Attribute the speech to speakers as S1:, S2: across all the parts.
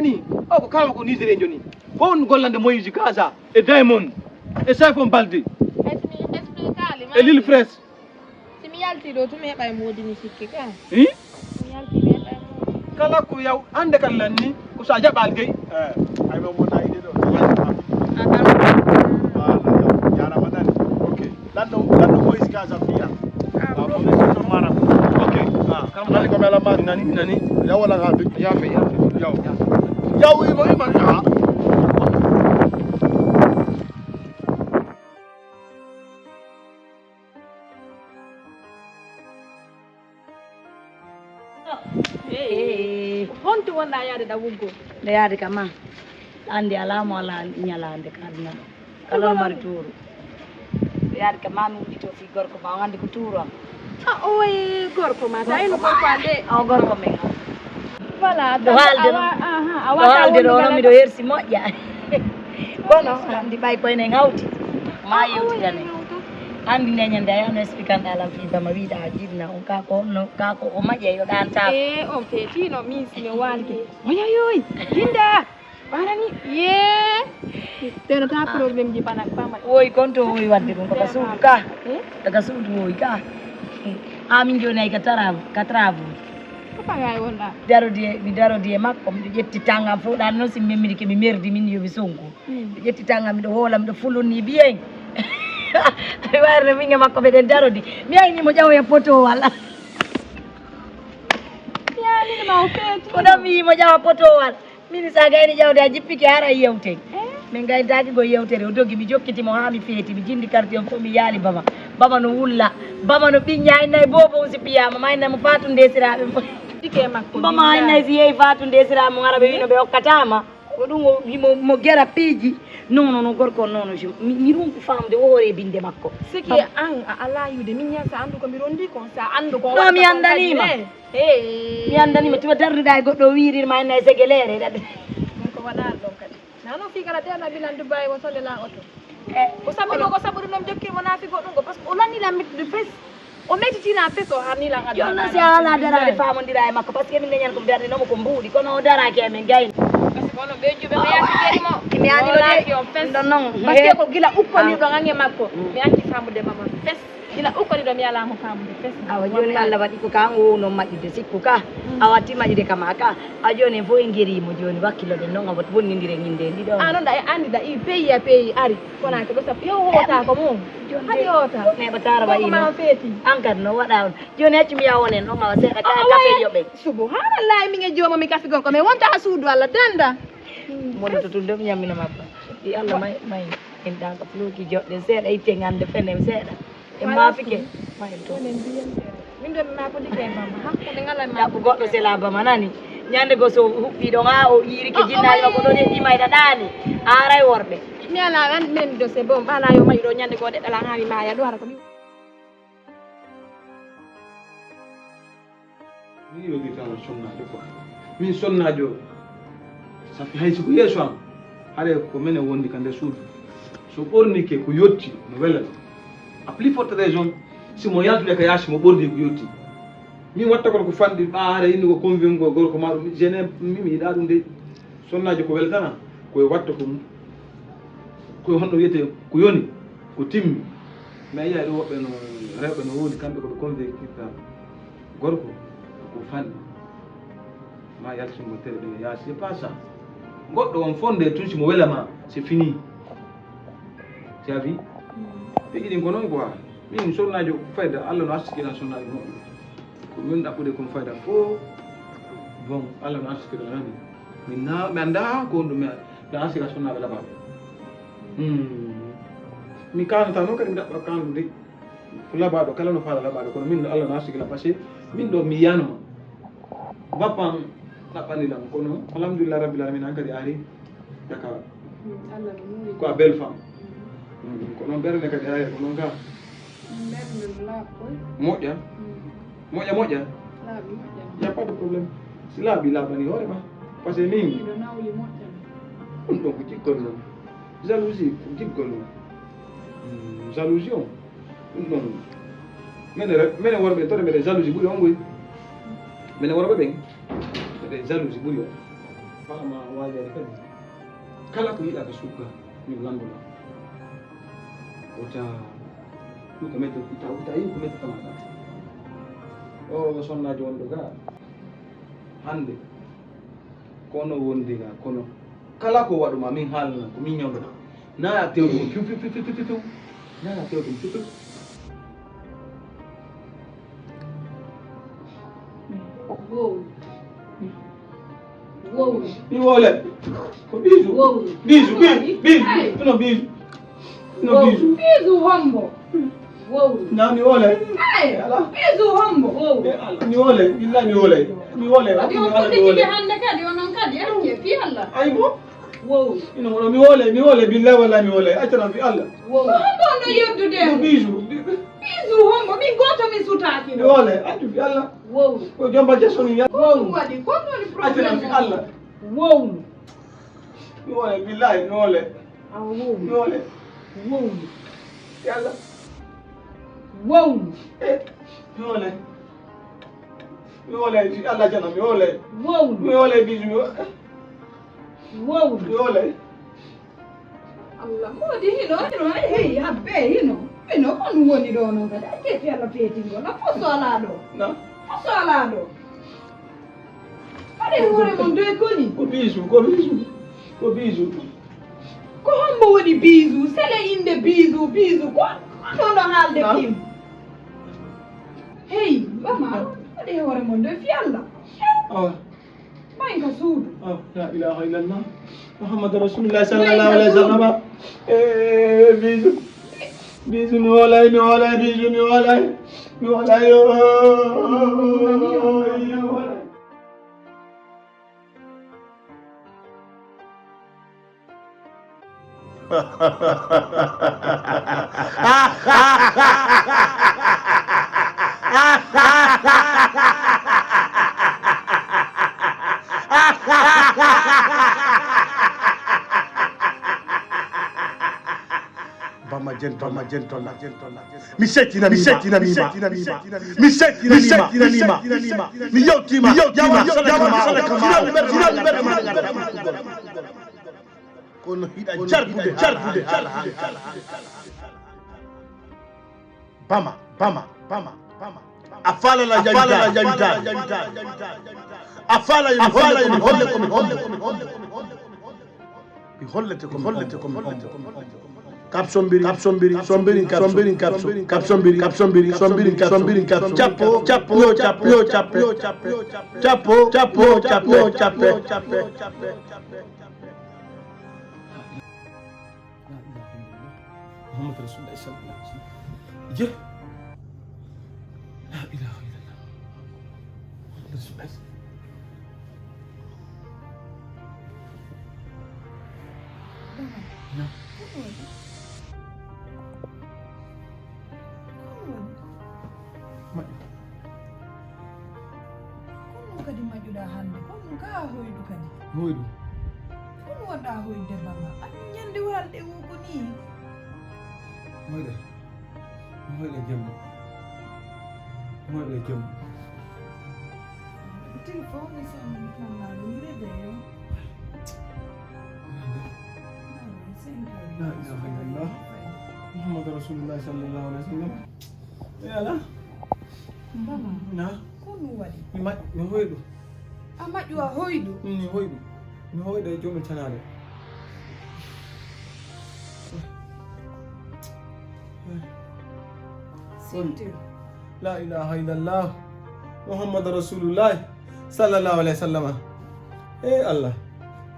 S1: ni o ko kala ko nisere joni fon gollande moyiji kaza e diamond e sayfon balde e lil fresh
S2: mi yalti do to mi heɓay modini sikki ka
S1: mi
S2: yalti mi heɓay
S1: kala ko yaw ande kan lanni ko sa jaɓal gay
S3: ay mo mona ide do jarama tan ok lanno moysi kaza fiya mana
S1: ok
S3: kam nani ko mela ma
S1: nani
S3: yaw wala ga fi
S1: yafe
S3: yaw imo ima ya
S2: honto wonɗa yaade ɗa wuggo
S4: nde yaade kama andi alamo ala ñalande kadna kala mari tuuru nde yaade kama mi wuɗito fi gorko ma o andi ko tuuru am
S2: o wayi gorko ma sa eno gorko ande
S4: o gorko men
S2: voilà
S4: ɗo haalde ɗo noon miɗo hersi moƴƴa kono andi ɓay koyne hawti ma yewtidane andi neñande a yano expliquant alam fi bama wiiɗa jiɗna on kako honno kako o maƴe yo ɗantako
S2: on feetino min simi walde oyayoy linda ɓarani ye teno ta probléme ji bana pama
S4: woy konto woy wadde ɗum koka suudu ka daga suudu woy ka ha min joni ay ka travaux
S2: ko pagay wonɗa
S4: mi darodi e makko miɗo ƴetti tangam fof ɗan noon simi memiri ke mi merdi min yomi sonko miɗo ƴetti tangam miɗo hoola miɗo fulunni biyen mi warno minge makko ɓeɗen darodi mi aynimo ƴawoya potowal
S2: yanima o feeti
S4: ko ɗam mi yimo ƴawa potowal min sa gayni ƴawde a jippike hara yewten min gaynitaki go yewtere o dogui mi jokkitimo ha mi feeti mi jindi quartier on fof mi yaali baba no wulla baba no ɓiñña haynayi bobo on si piyama ma haynayi mo fatou ndesiraɓe
S2: dike makko
S4: bama haynayi si yeehi fatou ndesiraɓe mo ara ɓe wino ɓe hokkatama ko ɗum o wimo mo guera piiji non gorko non mi rumpi famde o hoore binde makko
S2: siki an a ala yude min ñasa andu ko mi rondi kon sa andu ko
S4: no mi andanima mi andanima tuma darduɗa e goɗɗo wirirma haynayi segelere ɗaɗe
S2: ko waɗani ɗon kadi nano fi kala tena bilan dubayi wo solle la oto ko sabuɗo ko sabuɗo noon jokkirmo naafi goɗɗum ko par ce que o lannila mettude fes o mettitina fes o harnila ga
S4: jonna si a ala darade famodira e makko par ce que min leñan komi dardinomo ko mbuuɗi kono o daraki amen gayni
S2: kono ɓejuɓe mi yasikirimo
S4: mi anilaki
S2: on fes
S4: ɗon noon
S2: par ce que ko gila ukkoniɗo gange makko mi acci famude mama fes gila ukkoniɗo mi alamo famude fes
S4: awa joni Allah waɗi ko kan o noon maƴƴude sikku ka a watti maƴƴude kama ka a joni en fof en guerimo joni wakkilo ɗen noon a wat wonnidire ñinde ndi ɗo
S2: noon ɗa e andi ɗa i pays a pays ari konaki ɗo sappo yo hoota ko mum haɗi hoota
S4: neɓatara wayi
S2: ma feeti
S4: an kadi no waɗa on joni hacci mi yawonen ɗon awa seeɗa kafe yoɓe
S2: subhanallahi min e jooma mi kafi gonko mais wonta ha suudu Allah danda
S4: mono to tum de mi ñammina mabba i Allah may en ɗan ko floki joɗɗen seeɗa itte gande fenem seeɗa e mafike mayen to
S2: min ɗo mi mapodike e mama hakkude ngala
S4: ɗaɓɓu goɗɗo sela bama nani ñande go so huɓɓi ɗon ha o yirike jinnaji makko ɗon e ɗimayɗa ɗaani a aray worɓe
S2: mi ala andi men do c'est bon ɓala yo mayi ɗo ñande go ɗeɗɗala ha mi maya ɗo hara ko
S1: mi yogi tan sonnajo quoi min sonnajo safi hay siko yeeso am haɗe ko minen wondi ka nder suudu so ɓornike ko yetti no welata a plus forte raison simo yaltude ka yaasi mo ɓorni ko yetti min watta kono ko fanɗi ɓaare indi ko convingo gorko ma ɗum gene mimi yiɗa ɗum de sonnajo ko weltana koye watta koye honɗo wiyete ko yoni ko timmi mais yiya ɗo woɓɓe no rewɓe no woodi kamɓe koɓe convaincita gorko ko fanɗi ma yaltimo tere ɗum yaasi c'est pas ça goɗɗo on fonde tun simo welama c'est fini si a wi ɓe ɗin ko noon quoi min sonnajo fayda Allah no arsikira sonnajo moƴƴo ko min ɗaɓɓude kon fayda fof bon Allah no arsikira nani mi anda ko ɗum mi arsika sonnaɓe laɓaɓe mi kanata noon kadi mi ɗaɓɓa kanude ko laɓaɗo kala no faala laɓaɗo kono min Allah no arsikila par ce que min ɗo mi yiyanoma bappan ɗaɓɓanilam kono alhamdulillah rabbil alamin an kadi ari jaka ko a belle femme ko noon ɓerde kadi ari ko noon ga moƴƴa moƴƴa y a pas de problème si laaɓi laaɓani hoore ma par ce que min ɗum ɗon ko jiggol noon jalousie ko jiggol noon jalousie on ɗum ɗon minen worɓe tore mbiɗe jalousie ɓuuri on goy minen worɓe ɓen mbiɗe jalousie ɓuuri on fama waajare kadi kala ko yiɗa ko sugga min landula wota ɗum ko mette uta yi ko mette tamaɗa o sonnajo wonɗo ga hande kono wondi ga kono kala ko waɗuma min haalana ko min ñawɗoɗa naya tewɗum fiw naya tewɗum fiw
S2: wow
S1: mi wole ko bisu no
S2: bisu hombo wow
S1: na mi wole
S2: bisu hombo wow
S1: mi wole illa mi wole
S2: adi on ko tigi hande kadi onon kadi ake fi Allah
S1: ay bo
S2: wow
S1: ino mi wole billahi wala mi wole atana fi Allah
S2: wow hombo no yoddude
S1: ko bisu
S2: hombo mi goto mi sutaki
S1: mi wole atu fi Allah
S2: wow
S1: ko jomba jasoni ya
S2: wow wadi ko woni
S1: atana
S2: problem
S1: fi Allah
S2: wow
S1: mi wole billahi mi wole
S2: wow
S1: mi wole
S2: wow
S1: yalla
S2: wow
S1: mi wole fi Allah jana mi wole
S2: wow
S1: mi wole bisu
S2: wow
S1: mi wole
S2: Allah modi hino hey abbe hino on woni do non kada ke fi Allah fetingo na foso ala do
S1: na
S2: foso ala do ade hore mon de koni
S1: ko bisu
S2: ko hombo woni bisu sele inde bisu ko non haalde pim hey mama ade hore mon de fi Allah Main ka suudu
S1: la ilaha illallah Muhammad Rasulullah sallallahu alaihi wasallam bisu mi wala bisu mi wala yo
S3: Bama gentola. Mi settina nima. Mi yottima. Kono hida jarbude. Bama. Afala la janita. Afala mi hollete ko kapsombiri
S1: Muhammad Rasulullah sallallahu alaihi wasallam je la ilaha illallah Rasulullah
S2: kadi majuɗa hande kono ka hoydu kadi
S1: hoydu
S2: kono waɗa hoyde mama an ñande walɗe wuko ni
S1: hoyde jemmo
S2: téléphone ni sama fonna ɗum réveillé
S1: la ilaha illallah Muhammad Rasulullah sallallahu alaihi wasallam yala
S2: mama
S1: na
S2: kono waɗi
S1: mi hoydu
S2: a maƴƴu a hoydu
S1: mi hoyda e jomum tanade
S2: sintir
S1: la ilaha illallah Muhammad Rasulullah sallallahu alaihi wasallam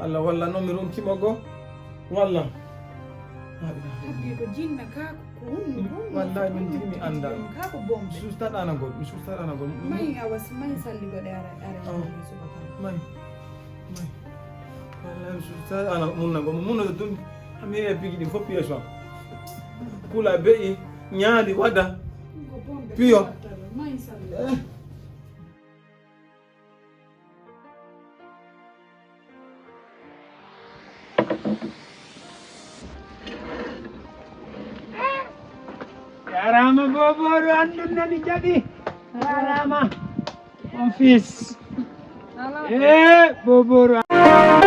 S1: Allah walla noon mi ronkima go walla
S2: habbi ko jinna kako ko
S1: wallahi min tigi mi anda
S2: kako bombe
S1: mi sustaɗana gol
S2: may awas may salligoɗe ara subaka
S1: may wallahi mi sustaɗana munnago munnodo dum mi heewi pigi ɗin fof pièce am kula be'i ñaadi waɗa piyo
S2: may salli
S5: Jarama Boboro andun nani jadi. Jarama. Mon fils. Boboro.
S2: Thank you.